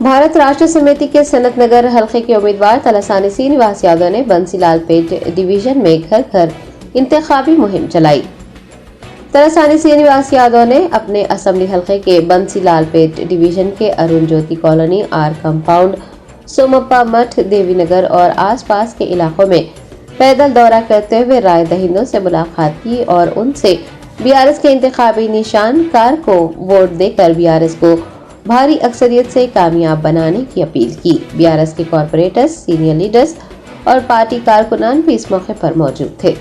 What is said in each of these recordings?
भारत राष्ट्र समिति के सनत नगर हल्के के उम्मीदवार तलासानी श्रीनिवास यादव ने बंसीलाल पेट डिवीजन में घर घर इंतखाबी मुहिम चलाई। तलासानी श्रीनिवास यादव ने अपने असेंबली हल्के के बंसीलाल पेट डिवीजन के अरुण ज्योति कॉलोनी, आर कंपाउंड, सोमप्पा मठ, देवी नगर और आसपास के इलाकों में पैदल दौरा करते हुए राय दहिंदों से मुलाकात की और उनसे बीआरएस के इंतखाबी निशान कार को वोट देकर बीआरएस को भारी अक्सरियत से कामयाब बनाने की अपील की। बीआरएस के कॉरपोरेटर्स, सीनियर लीडर्स और पार्टी कारकुनान भी इस मौके पर मौजूद थे।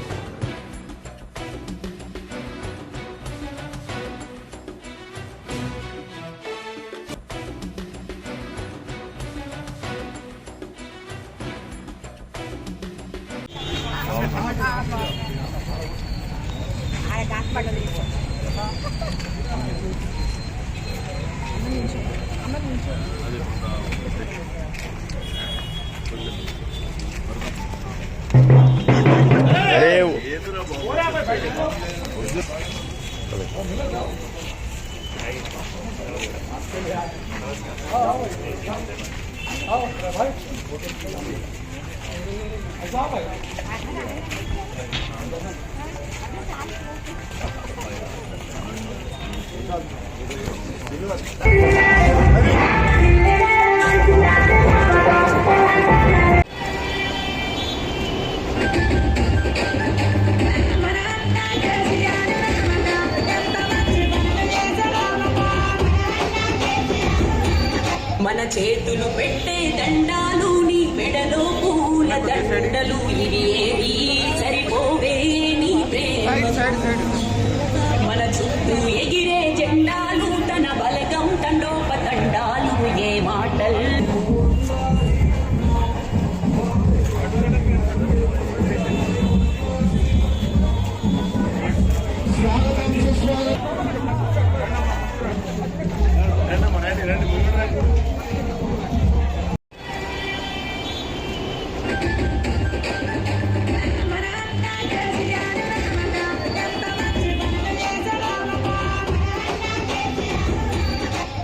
మన చేతులు పెట్టే దండాలు, నీ మెడలో పూల దండలు, ఇవి ఏవి సరిపోవే నీ ప్రేమ. మన చుట్టూ ఎగిరే జెండాలు, తన బలగం తండోపతండాలు, ఏ మాటలు.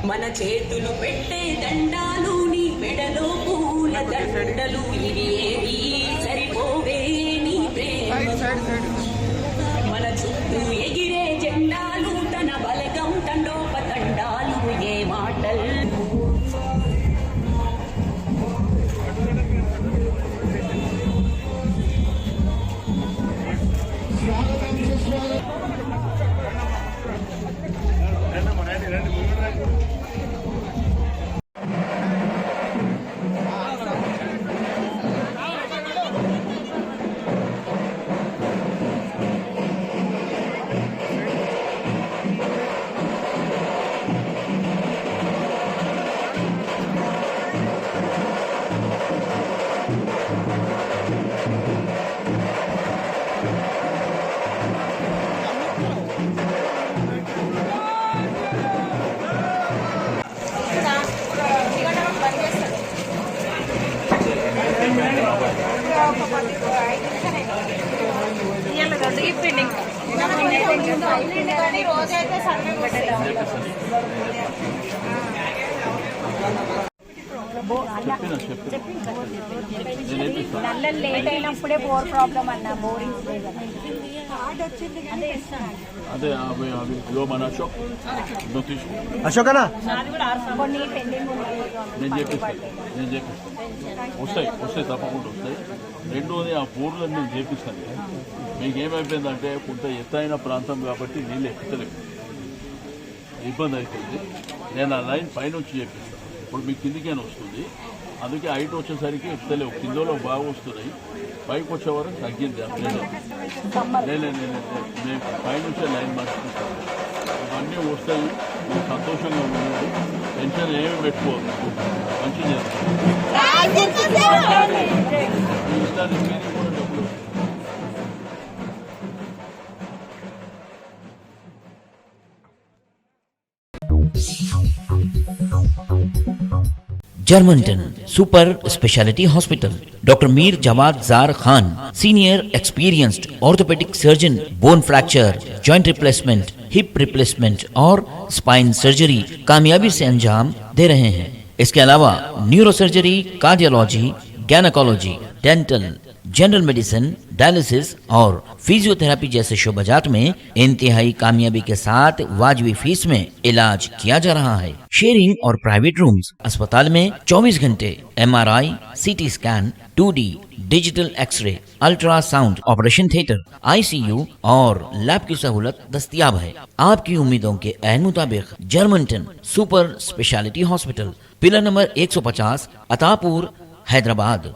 మన చేతులు పెట్టే దండాలు, నీ మెడలో పూల దండలు, ఇవి ఏవి సరిపోవే నీ ప్రేమ. మన చుట్టూ ఎగిరే జెండాలు, తన బలగం తండోపతండాలు, ఏ మాటలు. నల్లలు లేట్ అయినప్పుడే బోర్ ప్రాబ్లం అన్న, బోరింగ్ అదే మన అశోక్ అన్న కొన్ని పెండింగ్ నేను చేపిస్తాను వస్తాయి తప్పకుండా వస్తాయి. రెండోది ఆ బోర్లను నేను చేపిస్తాను. మీకు ఏమైపోయిందంటే కొంత ఎత్తైన ప్రాంతం కాబట్టి నీళ్ళు ఎక్కుతలేవు, ఇబ్బంది అవుతుంది. నేను ఆ లైన్ పైనుంచి చేపిస్తాను. ఇప్పుడు మీకు కిందికైనా వస్తుంది, అందుకే హైట్ వచ్చేసరికి ఎక్కుతలేవు. కిందలో బాగా వస్తున్నాయి, పైకి వచ్చే వరకు తగ్గింది. నేను పైనుంచే లైన్ మార్చుకుంటాను. ఇవన్నీ వస్తాయి, మీరు సంతోషంగా ఉండండి, టెన్షన్ ఏమి పెట్టుకోవద్దు, మంచిగా చేస్తాను. మీ ఇష్టానికి మీరు కూడా డబ్బులు Germantown Super Speciality Hospital. Dr. Mir Jawad Zar Khan, Senior Experienced Orthopedic Surgeon, Bone Fracture, Joint Replacement, Hip Replacement और Spine Surgery कामयाबी से अंजाम दे रहे हैं। इसके अलावा neurosurgery, cardiology, gynaecology, dental, general medicine, dialysis और फिजियोथेरेपी जैसे शोबाजात में इंतहाई कामयाबी के साथ वाजबी फीस में इलाज किया जा रहा है। शेयरिंग और प्राइवेट रूम्स। अस्पताल में 24 घंटे MRI, CT scan, 2D digital x-ray, ultrasound, operation theatre, ICU और लैब की सहूलत दस्तयाब है। आपकी उम्मीदों के ऐन मुताबिक Germanton super speciality hospital, pillar number 150, Attapur, Hyderabad.